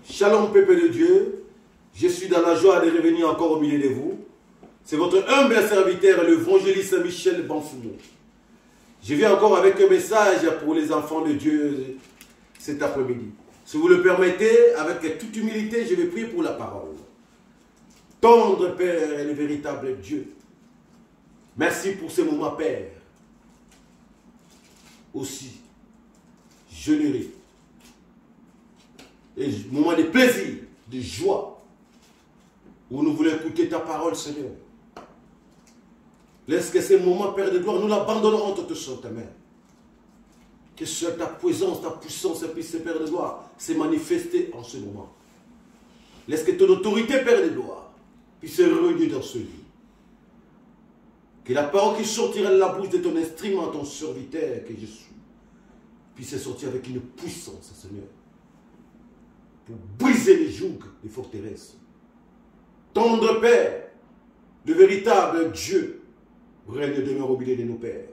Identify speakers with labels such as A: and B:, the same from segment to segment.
A: Shalom, peuple de Dieu. Je suis dans la joie de revenir encore au milieu de vous. C'est votre humble serviteur, l'évangéliste Michel Banfoumou. Je viens encore avec un message pour les enfants de Dieu cet après-midi. Si vous le permettez, avec toute humilité, je vais prier pour la parole. Tendre Père et le véritable Dieu. Merci pour ce moment, Père. Aussi généreux. Et moment de plaisir, de joie, où nous voulons écouter ta parole, Seigneur. Laisse que ces moments, Père de gloire, nous l'abandonnons entre tes saintes mains. Que seule ta présence, ta puissance, puisse, Père de gloire, se manifester en ce moment. Laisse que ton autorité, Père de gloire, puisse se réunir dans ce lit. Que la parole qui sortira de la bouche de ton instrument, ton serviteur que je suis, puisse sortir avec une puissance, Seigneur, pour briser les jougs des forteresses. Tendre Père, le véritable Dieu, règne et demeure au milieu de nos pères.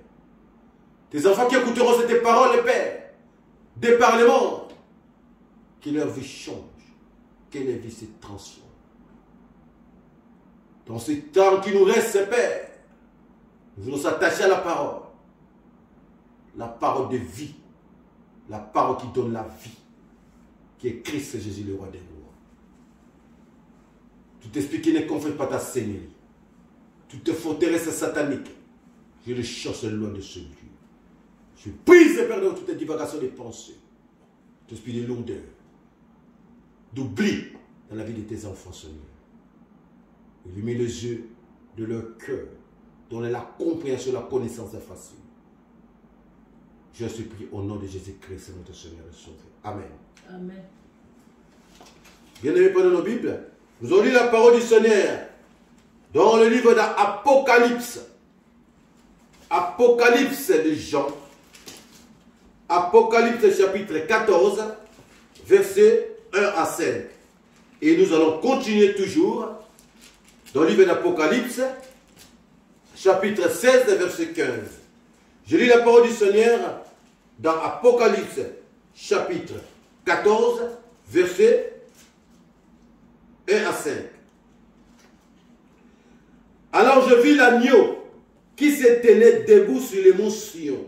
A: Tes enfants qui écouteront cette parole, Père, des parlements, que leur vie change, que leur vie se transforme. Dans ce temps qui nous reste, Père, nous voulons s'attacher à la parole de vie, la parole qui donne la vie, qui est Christ Jésus, le roi des rois. Tout esprit qui ne confesse pas ta seigneurie, toute forteresse satanique, je le chasse loin de ce lieu. Je brise, Père, de toute divagation des pensées, tout esprit de lourdeur, d'oubli dans la vie de tes enfants, Seigneur. Illumine les yeux de leur cœur, donne la compréhension, la connaissance facile. Je supplie au nom de Jésus-Christ, notre Seigneur et Sauveur. Amen.
B: Amen.
A: Bien-aimés, prenons nos Bibles. Nous allons lire la parole du Seigneur dans le livre d'Apocalypse. Apocalypse de Jean. Apocalypse chapitre 14, versets 1 à 5. Et nous allons continuer toujours dans le livre d'Apocalypse, chapitre 16, verset 15. Je lis la parole du Seigneur dans Apocalypse, chapitre 14, versets 1 à 5. Alors je vis l'agneau qui se tenait debout sur les monts Sion,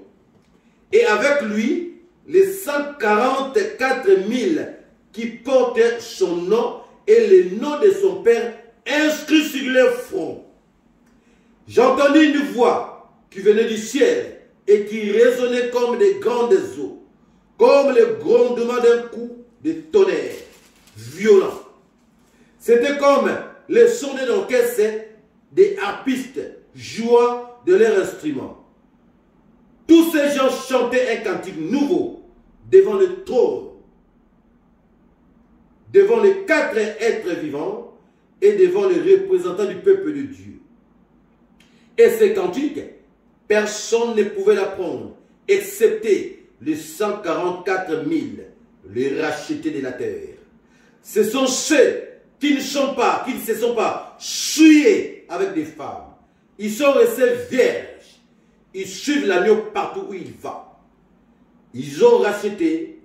A: et avec lui les 144 000 qui portaient son nom et le nom de son Père inscrit sur leur front. J'entendis une voix qui venait du ciel et qui résonnait comme des grandes eaux, comme le grondement d'un coup de tonnerre violent. C'était comme le son d'un orchestre des harpistes jouant de leur instrument. Tous ces gens chantaient un cantique nouveau devant le trône, devant les 4 êtres vivants et devant les représentants du peuple de Dieu. Et ces cantiques, personne ne pouvait l'apprendre, excepté les 144 000, les rachetés de la terre. Ce sont ceux qui ne se sont pas souillés avec des femmes. Ils sont restés vierges. Ils suivent l'agneau partout où il va. Ils ont été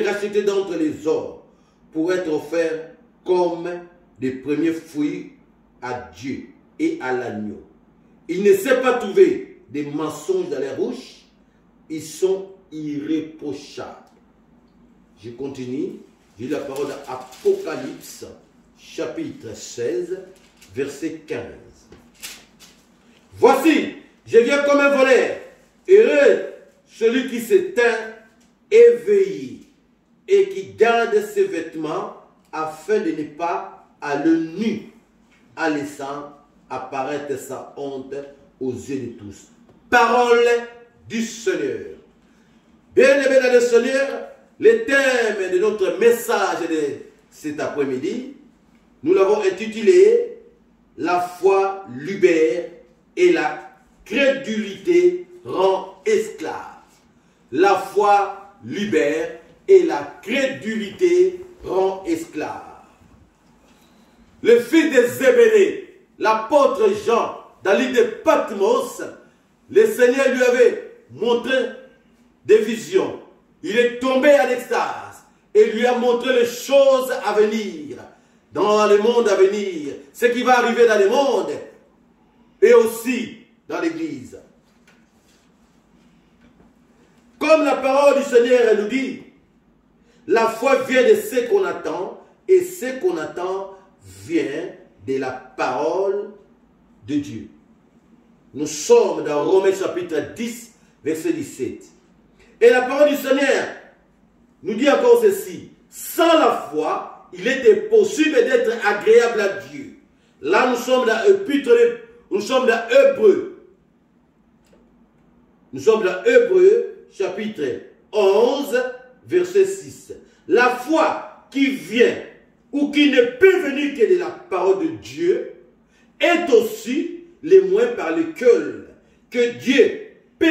A: rachetés d'entre les hommes pour être offerts comme des premiers fruits à Dieu et à l'agneau. Il ne s'est pas trouvé des mensonges dans les bouches. Ils sont irréprochables. Je continue. Je lis la parole d'Apocalypse, chapitre 16, verset 15. Voici, je viens comme un voleur. Heureux celui qui s'éteint éveillé et qui garde ses vêtements afin de ne pas à l'œil nu, en laissant apparaître sa honte aux yeux de tous. Parole du Seigneur. Bien-aimés dans le Seigneur, le thème de notre message de cet après-midi, nous l'avons intitulé « La foi libère et la crédulité rend esclave ». La foi libère et la crédulité rend esclave. Le fils de Zébédée, l'apôtre Jean, dans l'île de Patmos, le Seigneur lui avait montré des visions. Il est tombé en extase et lui a montré les choses à venir, dans le monde à venir, ce qui va arriver dans le monde et aussi dans l'Église. Comme la parole du Seigneur elle nous dit, la foi vient de ce qu'on attend et ce qu'on attend vient de la parole de Dieu. Nous sommes dans Romains chapitre 10, verset 17. Et la parole du Seigneur nous dit encore ceci. Sans la foi, il était possible d'être agréable à Dieu. Là, nous sommes dans Hébreux. Nous sommes dans Hébreux chapitre 11, verset 6. La foi qui vient ou qui ne peut venir que de la parole de Dieu est aussi les moyens par lesquels que Dieu peut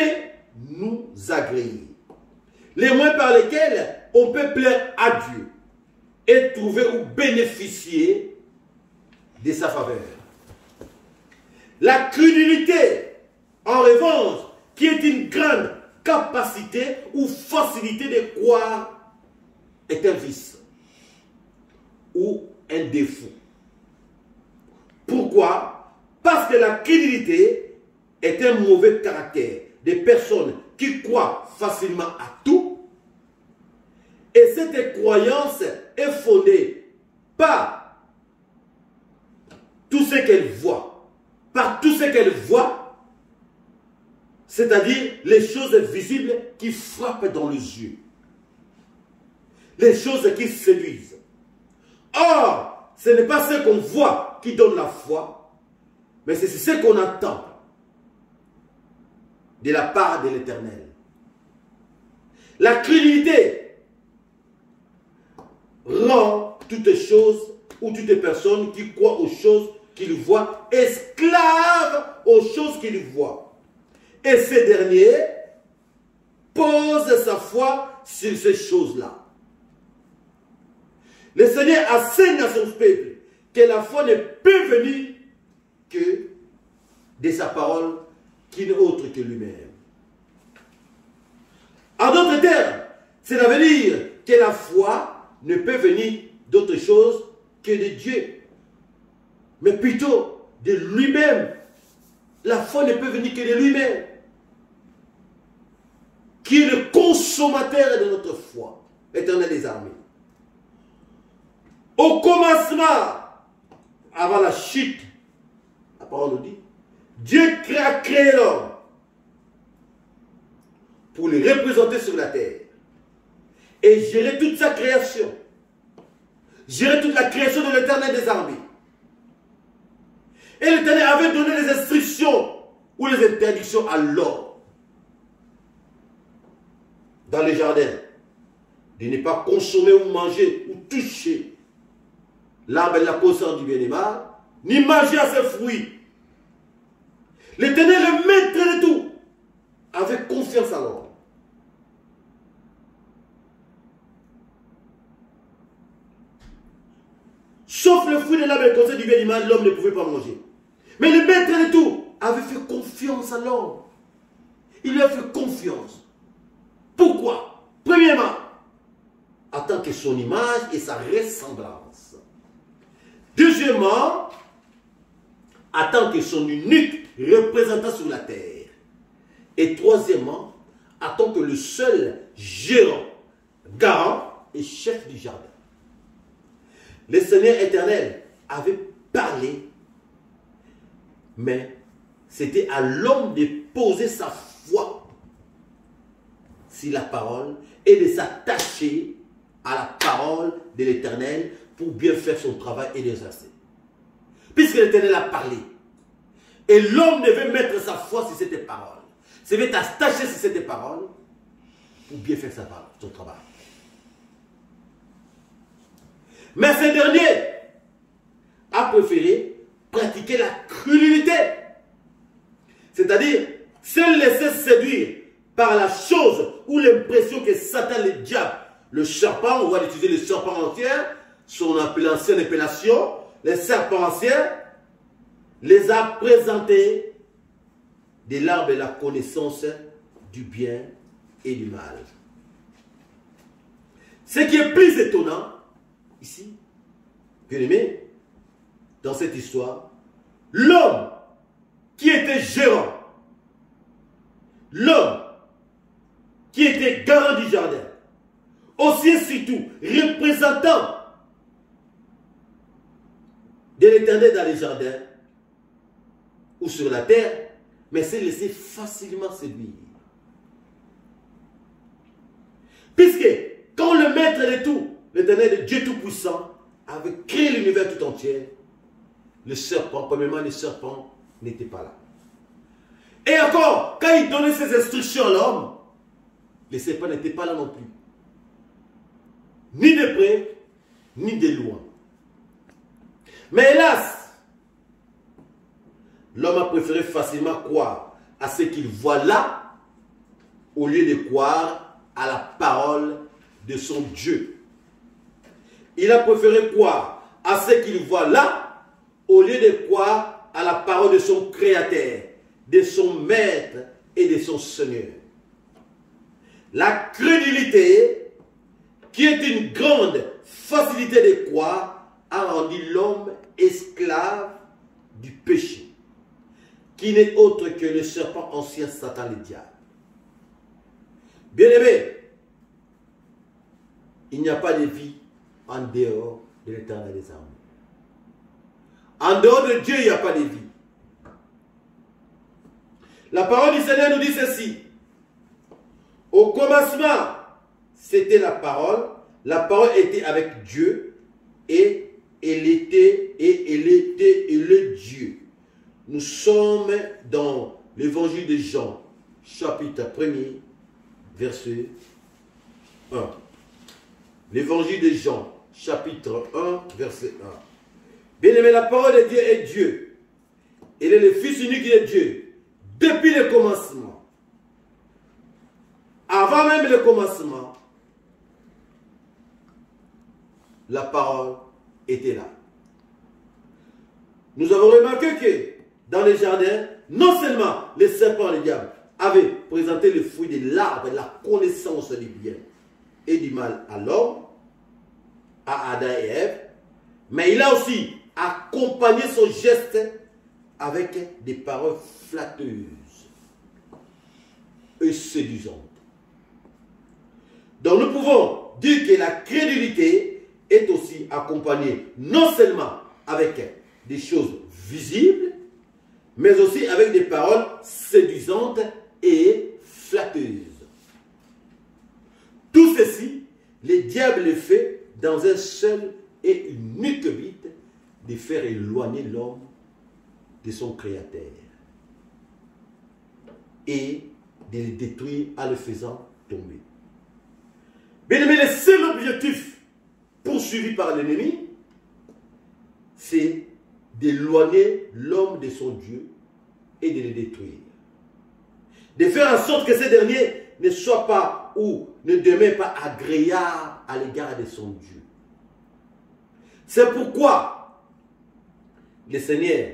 A: nous agréer. Les moyens par lesquels on peut plaire à Dieu et trouver ou bénéficier de sa faveur. La crédulité, en revanche, qui est une grande capacité ou facilité de croire, est un vice ou un défaut. Pourquoi? Parce que la crédulité est un mauvais caractère des personnes qui croient facilement à tout. Et cette croyance est fondée par tout ce qu'elle voit. Par tout ce qu'elle voit, c'est-à-dire les choses visibles qui frappent dans les yeux. Les choses qui séduisent. Or, ce n'est pas ce qu'on voit qui donne la foi, mais c'est ce qu'on attend de la part de l'Éternel. La crédulité rend toutes choses ou toutes personnes qui croient aux choses qu'ils voient esclaves aux choses qu'ils voient. Et ces derniers posent sa foi sur ces choses-là. Le Seigneur enseigne à son peuple que la foi ne peut venir que de sa parole qui n'est autre que lui-même. En d'autres termes, cela veut dire que la foi ne peut venir d'autre chose que de Dieu, mais plutôt de lui-même. La foi ne peut venir que de lui-même, qui est le consommateur de notre foi, l'Éternel des armées. Au commencement, avant la chute, la parole nous dit, Dieu a créé l'homme pour le représenter sur la terre et gérer toute sa création, gérer toute la création de l'Éternel des armées. Et l'Éternel avait donné les instructions ou les interdictions à l'homme dans les jardins de ne pas consommer ou manger ou toucher l'arbre de la connaissance du bien et mal, ni manger à ses fruits. L'Éternel, le maître de tout, avait confiance à l'homme. Sauf le fruit de l'arbre de la connaissance du bien et du mal, l'homme ne pouvait pas manger. Mais le maître de tout avait fait confiance à l'homme. Il lui a fait confiance. Pourquoi? Premièrement, en tant que son image et sa ressemblance. Deuxièmement, en tant que son unique représentant sur la terre. Et troisièmement, en tant que le seul gérant, garant et chef du jardin. Le Seigneur éternel avait parlé, mais c'était à l'homme de poser sa foi sur la parole et de s'attacher à la parole de l'Éternel pour bien faire son travail et l'exercer. Puisque l'Éternel a parlé, et l'homme devait mettre sa foi sur cette parole, se devait s'attacher sur cette parole pour bien faire son travail. Mais ce dernier a préféré pratiquer la crédulité, c'est-à-dire se laisser séduire par la chose ou l'impression que Satan, le diable, le serpent, on va utiliser le serpent ancien, son ancienne appellation, les serpents anciens, les a présentés de l'arbre de la connaissance du bien et du mal. Ce qui est plus étonnant, ici, bien aimé, dans cette histoire, l'homme qui était gérant, l'homme qui était garant du jardin, aussi et surtout représentant de l'Éternel dans les jardins ou sur la terre, mais s'est laissé facilement séduire. Puisque quand le maître de tout, l'Éternel de Dieu Tout-Puissant, avait créé l'univers tout entier, le serpent, premièrement le serpent n'était pas là. Et encore, quand il donnait ses instructions à l'homme, le serpent n'était pas là non plus. Ni de près, ni de loin. Mais hélas, l'homme a préféré facilement croire à ce qu'il voit là, au lieu de croire à la parole de son Dieu. Il a préféré croire à ce qu'il voit là, au lieu de croire à la parole de son Créateur, de son Maître et de son Seigneur. La crédulité, qui est une grande facilité de croire, a rendu l'homme esclave du péché, qui n'est autre que le serpent ancien Satan le diable. Bien-aimé, il n'y a pas de vie en dehors de l'Éternel des armées. En dehors de Dieu, il n'y a pas de vie. La parole du Seigneur nous dit ceci. Au commencement, c'était la parole était avec Dieu, et elle était le Dieu. Nous sommes dans l'évangile de Jean, chapitre 1er, verset 1. L'évangile de Jean, chapitre 1, verset 1. Bien-aimé, la parole de Dieu est Dieu. Il est le Fils unique de Dieu, depuis le commencement. Avant même le commencement, la parole était là. Nous avons remarqué que dans les jardins, non seulement les serpents et les diables avaient présenté le fruit de l'arbre, la connaissance du bien et du mal à l'homme, à Adam et Ève, mais il a aussi accompagné son geste avec des paroles flatteuses et séduisantes. Donc nous pouvons dire que la crédulité est aussi accompagnée non seulement avec des choses visibles, mais aussi avec des paroles séduisantes et flatteuses. Tout ceci, le diable le fait dans un seul et unique but de faire éloigner l'homme de son Créateur et de le détruire en le faisant tomber. Bien aimé, le seul objectif poursuivi par l'ennemi, c'est d'éloigner l'homme de son Dieu et de le détruire. De faire en sorte que ce dernier ne soit pas ou ne demeure pas agréable à l'égard de son Dieu. C'est pourquoi le Seigneur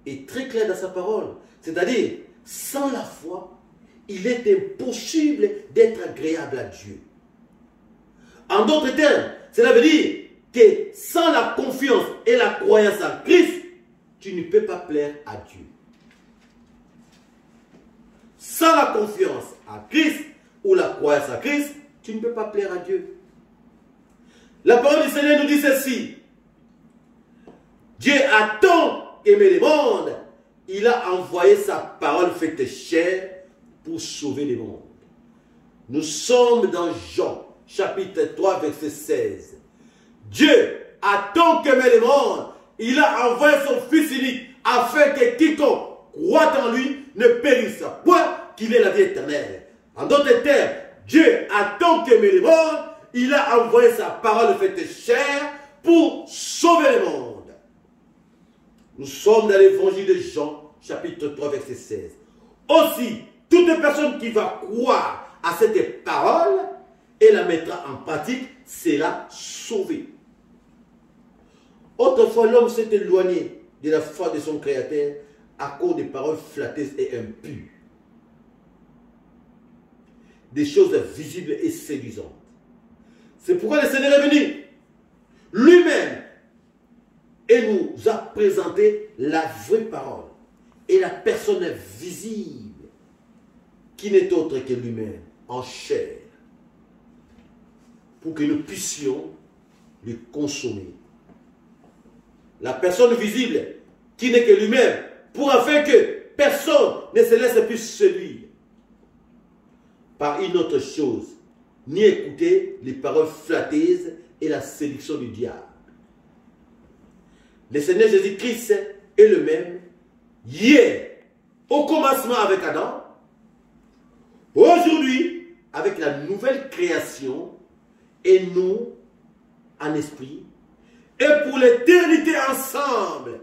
A: est très clair dans sa parole. C'est-à-dire, sans la foi, il est impossible d'être agréable à Dieu. En d'autres termes, cela veut dire que sans la confiance et la croyance en Christ, tu ne peux pas plaire à Dieu. Sans la confiance en Christ ou la croyance en Christ, tu ne peux pas plaire à Dieu. La parole du Seigneur nous dit ceci. Dieu a tant aimé le monde, il a envoyé sa parole faite chair pour sauver le monde. Nous sommes dans Jean, chapitre 3, verset 16. Dieu a tant aimé le monde, il a envoyé son Fils unique, afin que quiconque croit en lui ne périsse point, qu'il ait la vie éternelle. En d'autres termes, Dieu a tant aimé le monde, il a envoyé sa parole faite chair pour sauver le monde. Nous sommes dans l'évangile de Jean, chapitre 3, verset 16. Aussi, toute personne qui va croire à cette parole et la mettra en pratique sera sauvée. Autrefois, l'homme s'est éloigné de la foi de son Créateur à cause des paroles flatteuses et impures. Des choses visibles et séduisantes. C'est pourquoi le Seigneur est venu lui-même et nous a présenté la vraie parole et la personne visible qui n'est autre que lui-même en chair pour que nous puissions le consommer. La personne visible qui n'est que lui-même pour afin que personne ne se laisse plus séduire par une autre chose, ni écouter les paroles flatteuses et la séduction du diable. Le Seigneur Jésus-Christ est le même hier, au commencement avec Adam, aujourd'hui avec la nouvelle création et nous en esprit, et pour l'éternité ensemble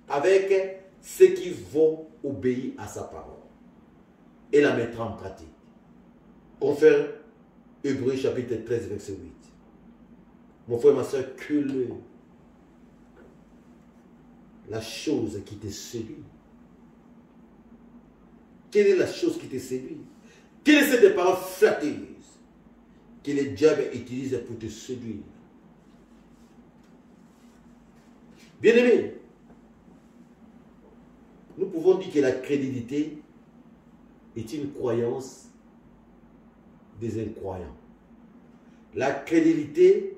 A: avec ceux qui vont obéir à sa parole et la mettre en pratique. Confère Hébreux chapitre 13 verset 8. Mon frère, ma soeur, que la chose qui te séduit. Quelle est la chose qui te séduit? Quelles sont ces paroles flatteuses que le diable utilise pour te séduire? Bien-aimés, nous pouvons dire que la crédulité est une croyance des incroyants. La crédulité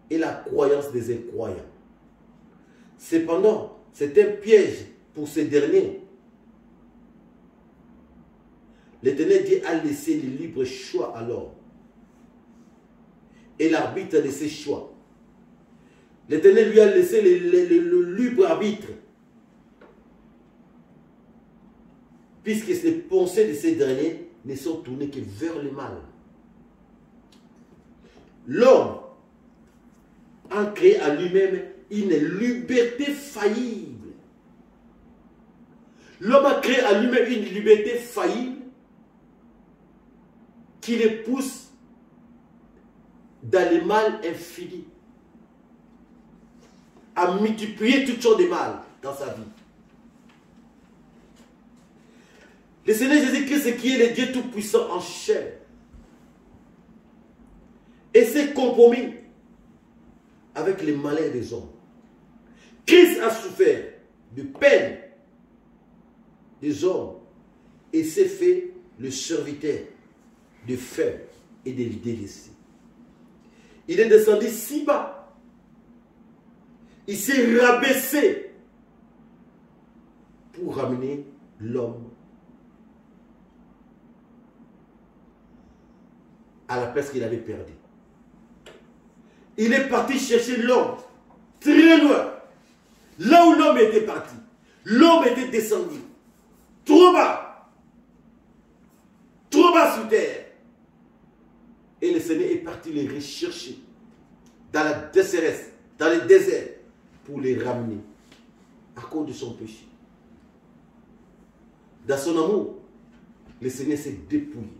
A: est la croyance des incroyants. Cependant, c'est un piège pour ces derniers. L'Éternel Dieu a laissé le libre choix à l'homme et l'arbitre de ses choix. L'Éternel lui a laissé le libre arbitre, puisque les pensées de ces derniers ne sont tournées que vers le mal. L'homme a créé à lui-même une liberté faillible. L'homme a créé à lui-même une liberté faillible qui le pousse dans le mal infini, à multiplier toutes sortes de mal dans sa vie. Le Seigneur Jésus-Christ, qui est le Dieu Tout-Puissant en chair, et s'est compromis avec les malheurs des hommes. Christ a souffert de peine des hommes et s'est fait le serviteur de faibles et des délaissés. Il est descendu si bas. Il s'est rabaissé pour ramener l'homme à la place qu'il avait perdue. Il est parti chercher l'homme très loin. Là où l'homme était parti. L'homme était descendu. Trop bas. Trop bas sur terre. Et le Seigneur est parti les rechercher dans la déseresse, dans le désert, pour les ramener à cause de son péché. Dans son amour, le Seigneur s'est dépouillé.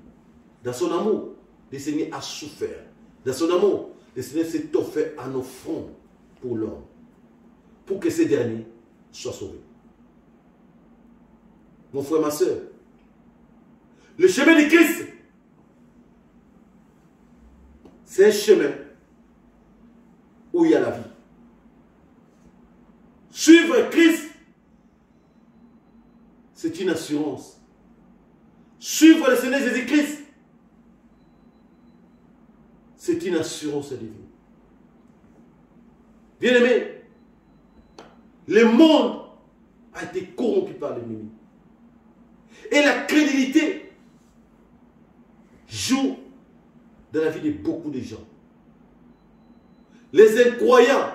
A: Dans son amour, le Seigneur a souffert. Dans son amour, le Seigneur s'est offert en offrande pour l'homme, pour que ces derniers soient sauvés. Mon frère, ma soeur, le chemin de Christ, c'est un chemin où il y a la vie. Suivre Christ, c'est une assurance. Suivre le Seigneur Jésus-Christ, c'est une assurance de vie. Bien-aimé, le monde a été corrompu par l'ennemi. Et la crédulité joue dans la vie de beaucoup de gens. Les incroyants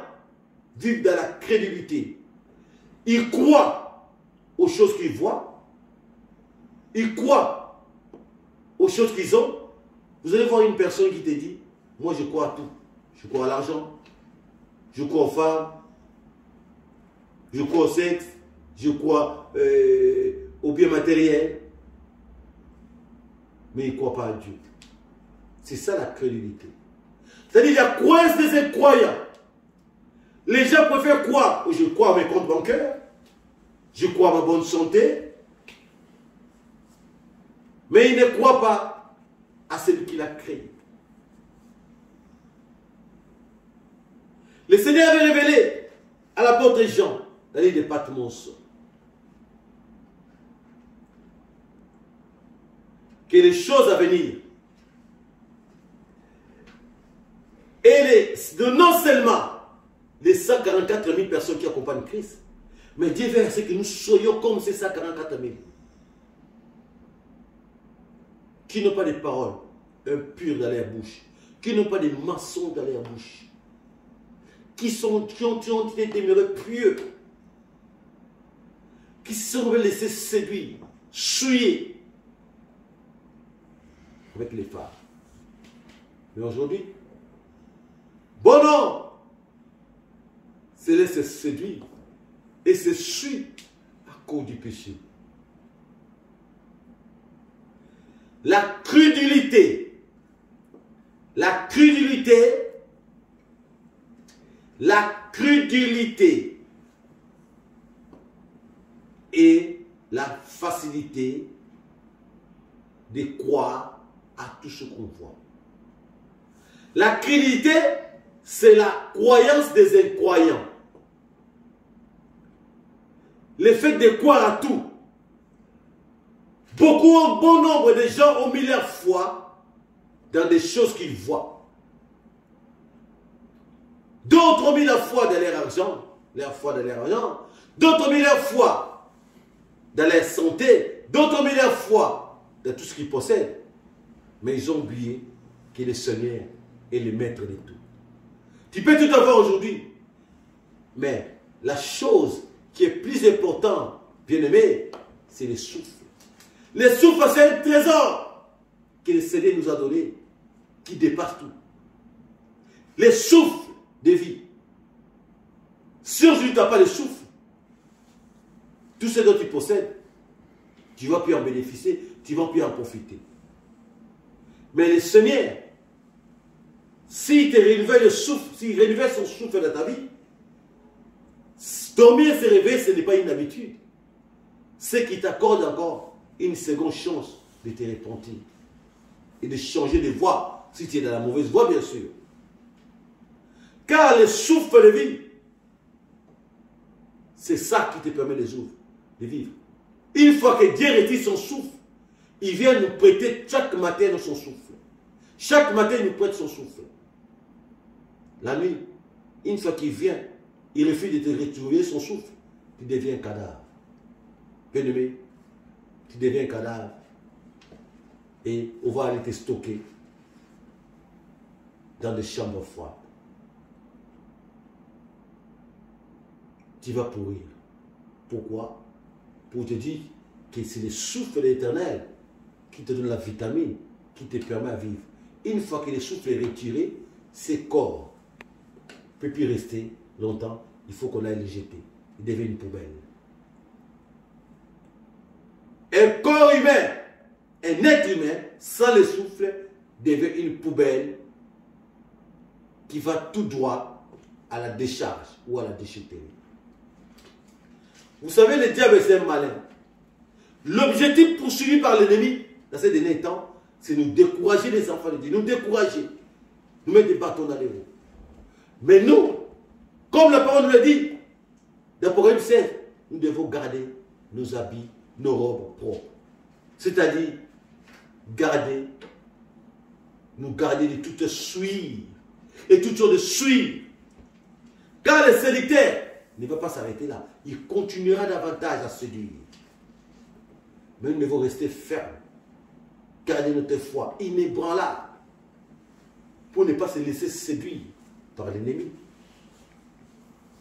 A: vivent dans la crédulité. Ils croient aux choses qu'ils voient. Ils croient aux choses qu'ils ont. Vous allez voir une personne qui te dit, moi je crois à tout. Je crois à l'argent. Je crois aux femmes. Je crois au sexe. Je crois aux biens matériels. Mais il ne croit pas à Dieu. C'est ça la crédulité. C'est-à-dire la croyance des incroyants. Les gens préfèrent croire. Je crois à mes comptes bancaires. Je crois à ma bonne santé. Mais ils ne croient pas à celui qui l'a créé. Le Seigneur avait révélé à l'apôtre Jean, dans l'île de Patmos, que les choses à venir, et non seulement les 144 000 personnes qui accompagnent Christ, mais Dieu veut que nous soyons comme ces 144 000, qui n'ont pas de paroles impures dans leur bouche, qui n'ont pas de mensonges dans leur bouche, qui ont été demeurés pieux, qui se sont laissés séduire, souiller avec les femmes. Mais aujourd'hui, bon non, se laisse séduire et se suit à cause du péché. La crédulité, et la facilité de croire à tout ce qu'on voit. La crédulité, c'est la croyance des incroyants. Le fait de croire à tout. Bon nombre de gens ont mis leur foi dans des choses qu'ils voient. D'autres ont mis leur foi dans leur argent, d'autres ont mis leur foi dans leur santé, d'autres ont mis leur foi dans tout ce qu'ils possèdent. Mais ils ont oublié que le Seigneur est le maître de tout. Tu peux tout avoir aujourd'hui, mais la chose qui est plus importante, bien aimé, c'est le souffle. Le souffle, c'est un trésor que le Seigneur nous a donné, qui dépasse tout. Le souffle de vie. Si aujourd'hui tu n'as pas le souffle, tout ce dont tu possèdes, tu ne vas plus en bénéficier, tu ne vas plus en profiter. Mais le Seigneur, s'il te renouvelle le souffle, s'il renouvelle son souffle dans ta vie, dormir et se réveiller, ce n'est pas une habitude. C'est qu'il t'accorde encore une seconde chance de te repentir et de changer de voie, si tu es dans la mauvaise voie, bien sûr. Car le souffle de vie, c'est ça qui te permet de vivre. Une fois que Dieu retire son souffle, il vient nous prêter chaque matin son souffle. Chaque matin, il nous prête son souffle. La nuit, une fois qu'il vient, il refuse de te retrouver son souffle, tu deviens un cadavre. Bien-aimé, tu deviens un cadavre et on va aller te stocker dans des chambres froides. Tu vas pourrir. Pourquoi? Pour te dire que c'est le souffle de l'Éternel qui te donne la vitamine, qui te permet de vivre. Une fois que le souffle est retiré, ce corps ne peut plus rester longtemps. Il faut qu'on aille le jeter. Il devient une poubelle. Un corps humain, un être humain, sans le souffle, devient une poubelle qui va tout droit à la décharge ou à la déchetterie. Vous savez, le diable, c'est un malin. L'objectif poursuivi par l'ennemi dans ces derniers temps, c'est nous décourager les enfants de Dieu, nous décourager, nous mettre des bâtons dans les roues. Mais nous, comme la parole nous l'a dit, dans Proverbe 16, nous devons garder nos habits, nos robes propres. C'est-à-dire, nous garder de toute suie et toute chose de suie. Car le séducteur ne va pas s'arrêter là. Il continuera davantage à séduire. Mais nous devons rester fermes. Garder notre foi inébranlable pour ne pas se laisser séduire par l'ennemi.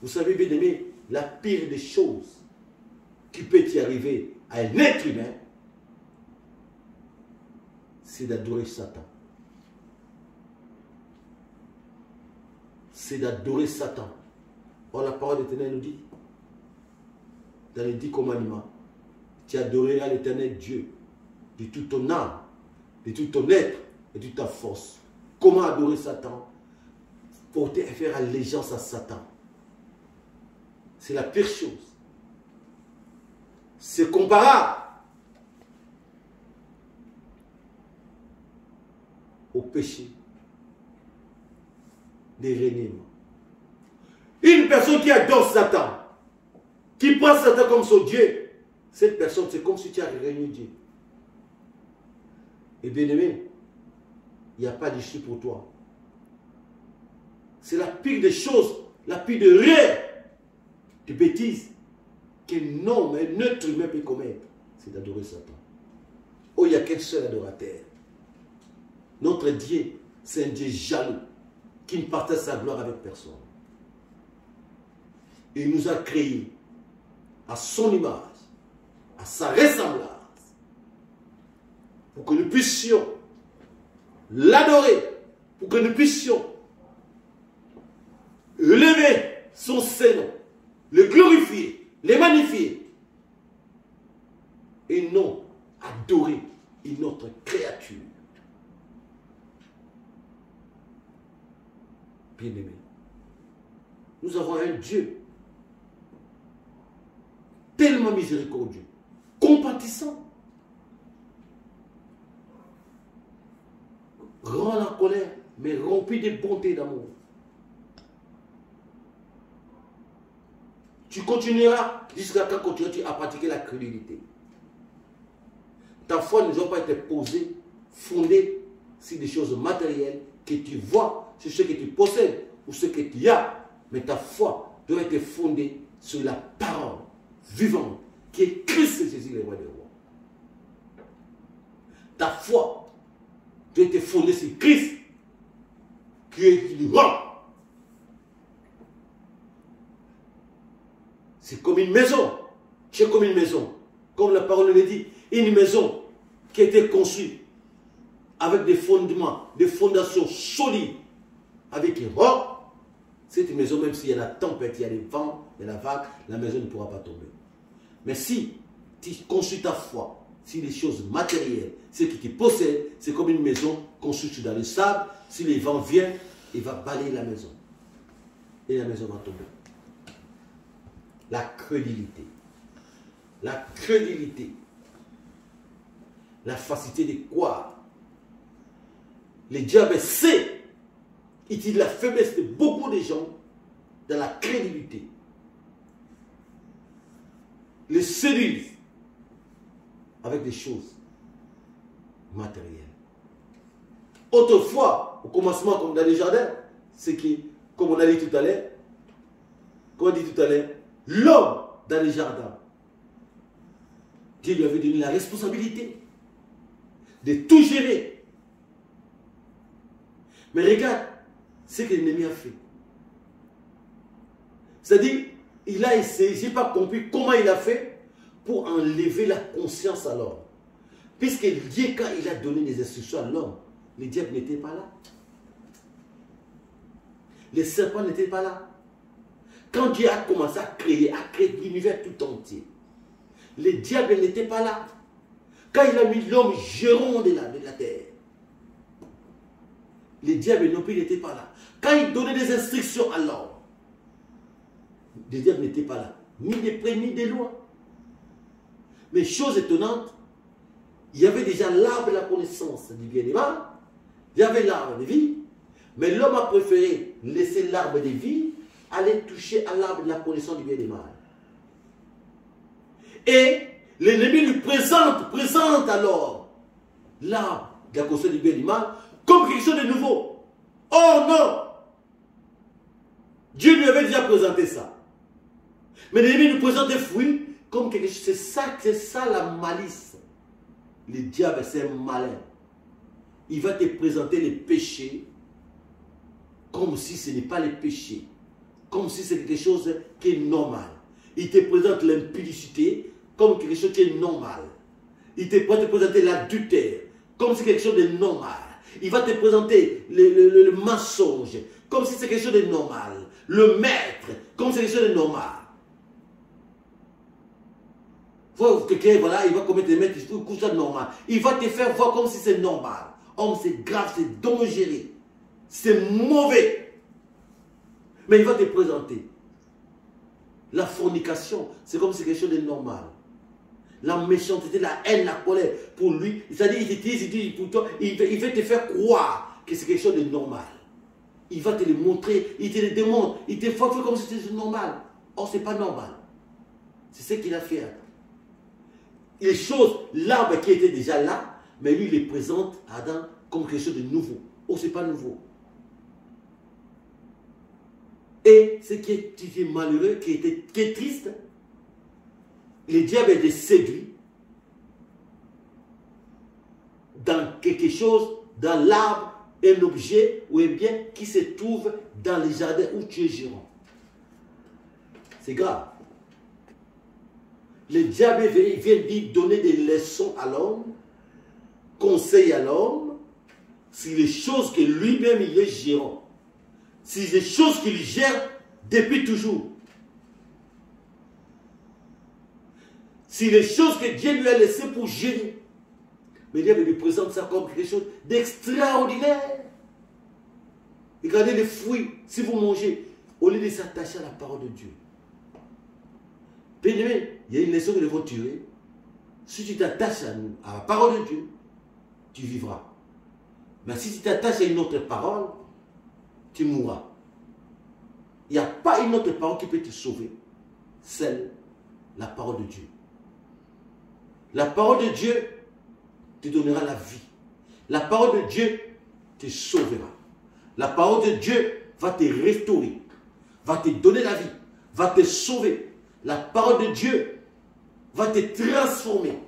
A: Vous savez, bien aimé, la pire des choses qui peut y arriver à un être humain, c'est d'adorer Satan. C'est d'adorer Satan. Or, la parole de l'Éternel nous dit, dans les 10 commandements, tu adoreras l'Éternel Dieu de toute ton âme, de tout ton être et de toute ta force. Comment adorer Satan? Porter et faire allégeance à Satan. C'est la pire chose. C'est comparable au péché des reniements. personne qui adore Satan, qui prend Satan comme son Dieu, cette personne, c'est comme si tu as réuni Dieu. Et bien aimé, il n'y a pas d'issue pour toi. C'est la pire des choses, la pire de rire, de bêtises qu'un homme, un être humain peut commettre, c'est d'adorer Satan. Oh, il n'y a qu'un seul adorateur. Notre Dieu, c'est un Dieu jaloux, qui ne partage sa gloire avec personne. Il nous a créés à son image, à sa ressemblance, pour que nous puissions l'adorer, pour que nous puissions lever son Saint-Nom, le glorifier, le magnifier, et non adorer une autre créature. Bien-aimé, nous avons un Dieu tellement miséricordieux, compatissant, grand la colère, mais rempli de bonté et d'amour. Tu continueras jusqu'à quand continueras-tu à pratiquer la crédulité. Ta foi ne doit pas être posée, fondée sur des choses matérielles que tu vois, sur ce que tu possèdes ou ce que tu as. Mais ta foi doit être fondée sur la parole vivante qui est Christ Jésus, le roi des rois. Ta foi doit être fondée sur Christ qui est le roi. C'est comme une maison. C'est comme une maison. Comme la parole le dit, une maison qui a été conçue avec des fondements, des fondations solides, avec un roc. Cette maison, même s'il y a la tempête, il y a les vents, il y a la vague, la maison ne pourra pas tomber. Mais si tu construis ta foi sur les choses matérielles, ce qui te possède, c'est comme une maison construite dans le sable. Si les vents viennent, il va balayer la maison. Et la maison va tomber. La crédulité. La crédulité. La facilité de croire. Le diable sait, il utilise la faiblesse de beaucoup de gens dans la crédulité. Les séduisent avec des choses matérielles. Autrefois, au commencement, comme dans les jardins, c'est que, comme on a dit tout à l'heure, l'homme dans les jardins, Dieu lui avait donné la responsabilité de tout gérer. Mais regarde ce que l'ennemi a fait. C'est-à-dire, il a essayé, je n'ai pas compris comment il a fait pour enlever la conscience à l'homme. Puisque Dieu, quand il a donné des instructions à l'homme, le diable n'était pas là. Les serpents n'étaient pas là. Quand Dieu a commencé à créer l'univers tout entier, le diable n'était pas là. Quand il a mis l'homme gérant de la terre, le diable non plus n'était pas là. Quand il donnait des instructions à l'homme, le diable n'était pas là. Ni de près, ni de loin. Mais chose étonnante, il y avait déjà l'arbre de la connaissance du bien et du mal. Il y avait l'arbre de vie. Mais l'homme a préféré laisser l'arbre de vie aller toucher à l'arbre de la connaissance du bien et du mal. Et l'ennemi lui présente alors l'arbre de la connaissance du bien et du mal comme quelque chose de nouveau. Oh non! Dieu lui avait déjà présenté ça. Mais l'ennemi nous présente des fruits comme quelque chose. C'est ça la malice. Le diable, c'est un malin. Il va te présenter les péchés comme si ce n'est pas les péchés. Comme si c'est quelque chose qui est normal. Il te présente l'impudicité comme quelque chose qui est normal. Il te présenter l'adultère comme si c'est quelque chose de normal. Il va te présenter le mensonge comme si c'est quelque chose de normal. Le maître comme si c'est quelque chose de normal. Quelqu'un, voilà, il va commettre des maîtres, tout ça normal. Il va te faire voir comme si c'est normal. Homme, c'est grave, c'est dangereux. C'est mauvais. Mais il va te présenter. La fornication, c'est comme si c'est quelque chose de normal. La méchanceté, la haine, la colère, pour lui, c'est-à-dire, il dit pour toi, il veut te faire croire que c'est quelque chose de normal. Il va te les montrer, il te les demande, il te fait comme si c'était normal. Or, ce n'est pas normal. C'est ce qu'il a fait. Les choses, l'arbre qui était déjà là, mais lui, il les présente à Adam comme quelque chose de nouveau. Oh, ce n'est pas nouveau. Et ce qui est malheureux, qui est triste, le diable est séduit dans quelque chose, dans l'arbre, un objet ou un bien qui se trouve dans les jardins où tu es gérant. C'est grave. Le diable vient donner des leçons à l'homme, conseille à l'homme, sur les choses que lui-même il est gérant. C'est des choses qu'il gère depuis toujours. C'est les choses que Dieu lui a laissées pour gérer. Mais Dieu lui présente ça comme quelque chose d'extraordinaire. Regardez les fruits, si vous mangez, au lieu de s'attacher à la parole de Dieu. Bien-aimé, il y a une leçon que nous devons tirer. Si tu t'attaches à la parole de Dieu, tu vivras. Mais si tu t'attaches à une autre parole, tu mourras. Il n'y a pas une autre parole qui peut te sauver. Celle, la parole de Dieu. La parole de Dieu te donnera la vie. La parole de Dieu te sauvera. La parole de Dieu va te restaurer, va te donner la vie, va te sauver. La parole de Dieu va te transformer.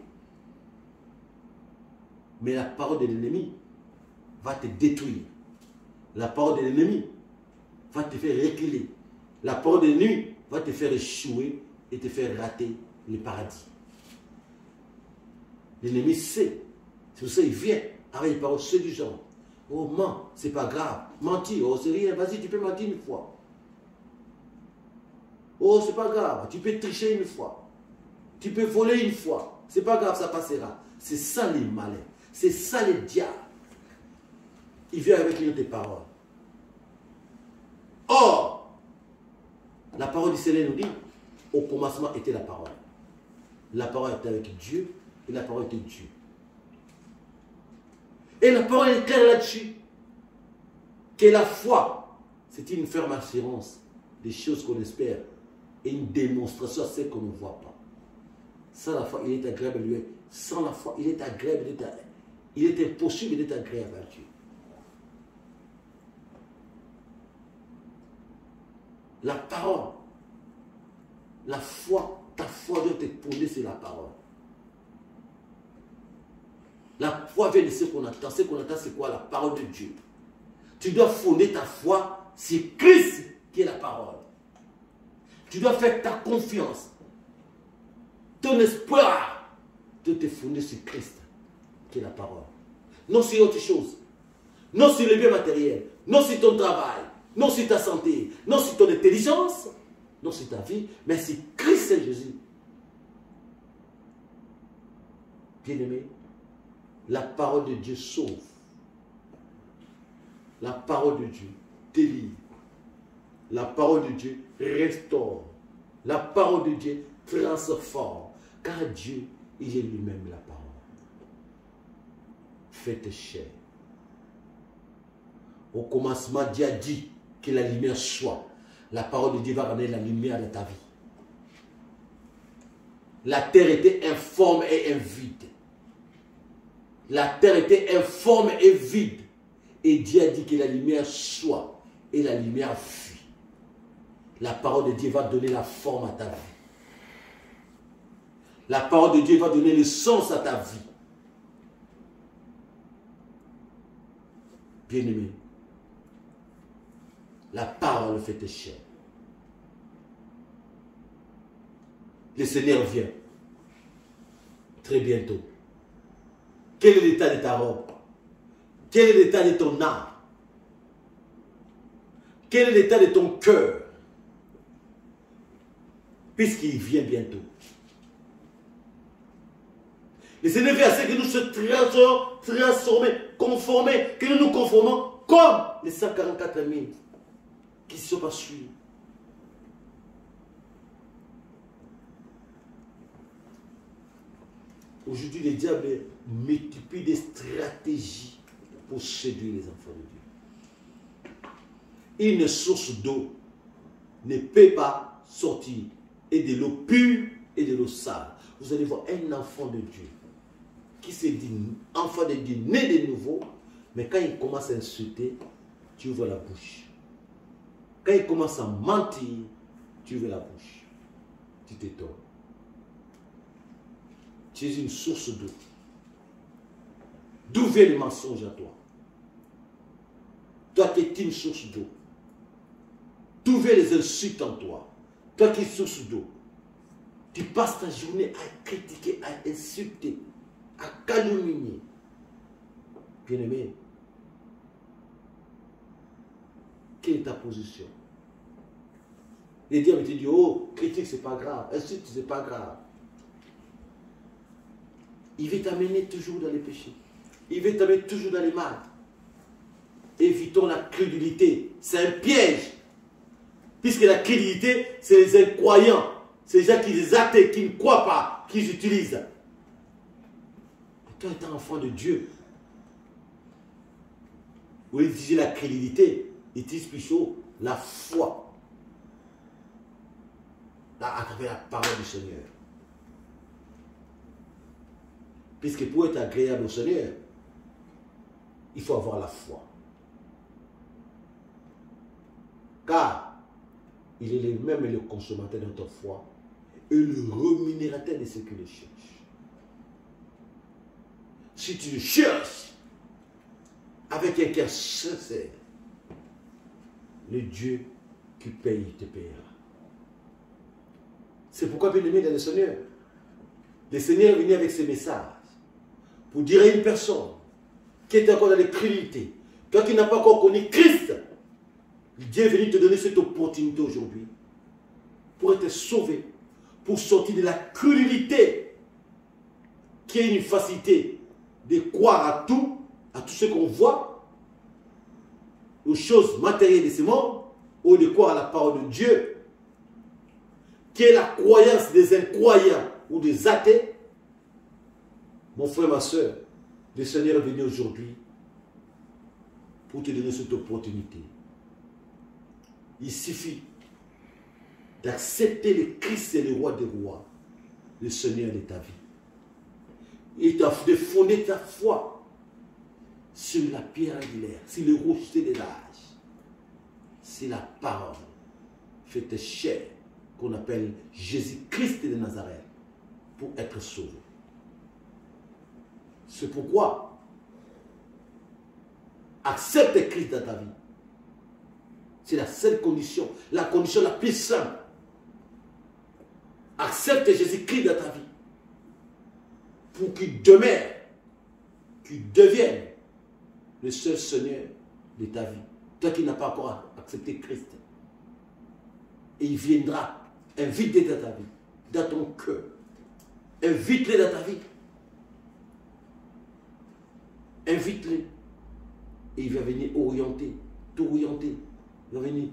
A: Mais la parole de l'ennemi va te détruire. La parole de l'ennemi va te faire reculer. La parole de l'ennemi va te faire échouer et te faire rater le paradis. L'ennemi sait. C'est pour ça qu'il vient avec les paroles séduisantes. Oh, ment, c'est pas grave. Mentir, oh, c'est rien. Vas-y, tu peux mentir une fois. Oh, c'est pas grave. Tu peux tricher une fois. Tu peux voler une fois. C'est pas grave, ça passera. C'est ça les malins. C'est ça les diables. Il vient avec une autre parole. Or, la parole du Seigneur nous dit, au commencement était la parole. La parole était avec Dieu et la parole était Dieu. Et la parole est claire là-dessus. Que la foi, c'est une ferme assurance des choses qu'on espère et une démonstration à celles qu'on ne voit pas. Sans la foi, il est agréable à lui. Sans la foi, il est agréable, il est impossible d'être agréable à Dieu. La parole, la foi, ta foi doit être fondée sur la parole. La foi vient de ce qu'on attend. Ce qu'on attend, c'est quoi? La parole de Dieu. Tu dois fonder ta foi sur Christ, qui est la parole. Tu dois faire ta confiance. Ton espoir doit te fonder sur Christ, qui est la parole. Non sur autre chose. Non sur les biens matériels. Non sur ton travail. Non sur ta santé. Non sur ton intelligence. Non sur ta vie. Mais sur Christ et Jésus. Bien-aimé, la parole de Dieu sauve. La parole de Dieu délivre. La parole de Dieu restaure. La parole de Dieu transforme. Car Dieu, il est lui-même la parole. Faites chair. Au commencement, Dieu a dit que la lumière soit. La parole de Dieu va ramener la lumière dans ta vie. La terre était informe et vide. La terre était informe et vide. Et Dieu a dit que la lumière soit. Et la lumière fut. La parole de Dieu va donner la forme à ta vie. La parole de Dieu va donner le sens à ta vie. Bien-aimé, la parole fait chair. Le Seigneur vient. Très bientôt. Quel est l'état de ta robe? Quel est l'état de ton âme? Quel est l'état de ton cœur? Puisqu'il vient bientôt. Le Seigneur vient à ce que nous se transformer, conformer, que nous nous conformons comme les 144 000 qui ne sont pas suivis. Aujourd'hui, le diable multiplie des stratégies pour séduire les enfants de Dieu. une source d'eau ne peut pas sortir et de l'eau pure et de l'eau sale. Vous allez voir un enfant de Dieu qui se dit enfant de Dieu, né de nouveau, mais quand il commence à insulter, tu ouvres la bouche. Quand il commence à mentir, tu ouvres la bouche. Tu t'étonnes. Tu es une source d'eau. D'où vient le mensonge à toi? Toi qui es une source d'eau. D'où viennent les insultes en toi? Toi qui es source d'eau. Tu passes ta journée à critiquer, à insulter, à calomnier. Bien-aimé, quelle est ta position? Les diables te disent, oh, critique, c'est pas grave. Insulte, c'est pas grave. Il veut t'amener toujours dans les péchés. Il veut t'amener toujours dans les mal. Évitons la crédulité. C'est un piège. Puisque la crédulité, c'est les incroyants. C'est les gens qui les athées, qui ne croient pas, qui les utilisent. Toi, étant enfant de Dieu, vous utilisez la crédulité, utilise plutôt la foi. Là, à travers la parole du Seigneur. Puisque pour être agréable au Seigneur, il faut avoir la foi. Car il est lui-même le consommateur de notre foi et le rémunérateur de ceux qui le cherchent. Si tu le cherches avec un cœur sincère, le Dieu qui paye te payera. C'est pourquoi, bien aimé dans le Seigneur, le Seigneur est venu avec ses messages pour dire à une personne qui est encore dans l'incrédulité, toi qui n'as pas encore connu Christ, Dieu est venu te donner cette opportunité aujourd'hui pour être sauvé, pour sortir de la crédulité qui est une facilité de croire à tout ce qu'on voit, aux choses matérielles de ce monde, ou de croire à la parole de Dieu, qui est la croyance des incroyants ou des athées. Mon frère, ma soeur, le Seigneur est venu aujourd'hui pour te donner cette opportunité. Il suffit d'accepter le Christ et le roi des rois, le Seigneur de ta vie. Et de fonder ta foi sur la pierre angulaire, sur le rocher de l'âge, sur la parole faite chair qu'on appelle Jésus-Christ de Nazareth pour être sauvé. C'est pourquoi accepte Christ dans ta vie. C'est la seule condition, la condition la plus simple. Accepte Jésus-Christ dans ta vie pour qu'il demeure, qu'il devienne le seul Seigneur de ta vie. Toi qui n'as pas encore accepté Christ. Et il viendra inviter dans ta vie, dans ton cœur. Invite-le dans ta vie. Invite-le. Et il va venir orienter, t'orienter. Il va venir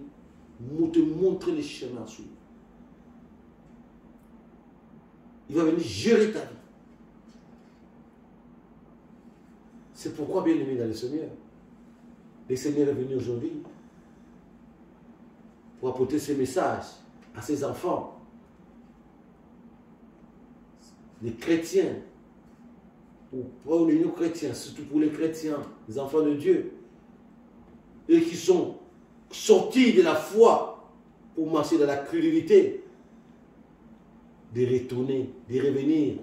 A: te montrer les chemins à suivre. Il va venir gérer ta vie. C'est pourquoi, bien aimé dans le Seigneur, le Seigneur est venu aujourd'hui pour apporter ce message à ses enfants, les chrétiens, ou pour les non-chrétiens, surtout pour les chrétiens, les enfants de Dieu, et qui sont sortis de la foi pour marcher dans la crédulité, de retourner, de revenir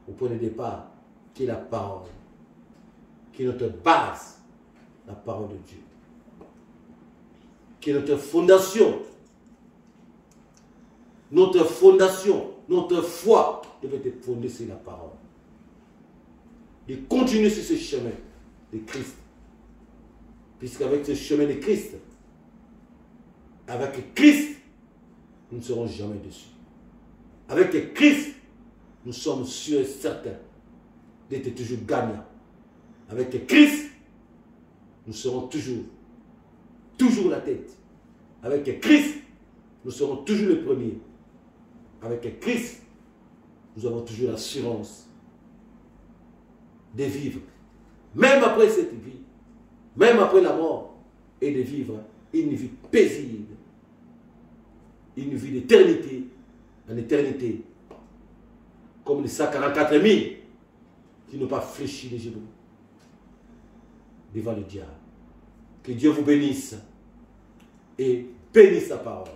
A: au point de départ, qui est la parole, qui est notre base, la parole de Dieu, qui est notre fondation. Notre fondation, notre foi devait être fondée sur la parole. De continuer sur ce chemin de Christ. Puisqu'avec ce chemin de Christ, avec Christ, nous ne serons jamais dessus. Avec Christ, nous sommes sûrs et certains d'être toujours gagnants. Avec Christ, nous serons toujours la tête. Avec Christ, nous serons toujours les premiers. Avec Christ, nous avons toujours l'assurance de vivre, même après cette vie, même après la mort, et de vivre une vie paisible, une vie d'éternité en éternité, comme les 144 000 qui n'ont pas fléchi les genoux devant le diable. Que Dieu vous bénisse et bénisse sa parole.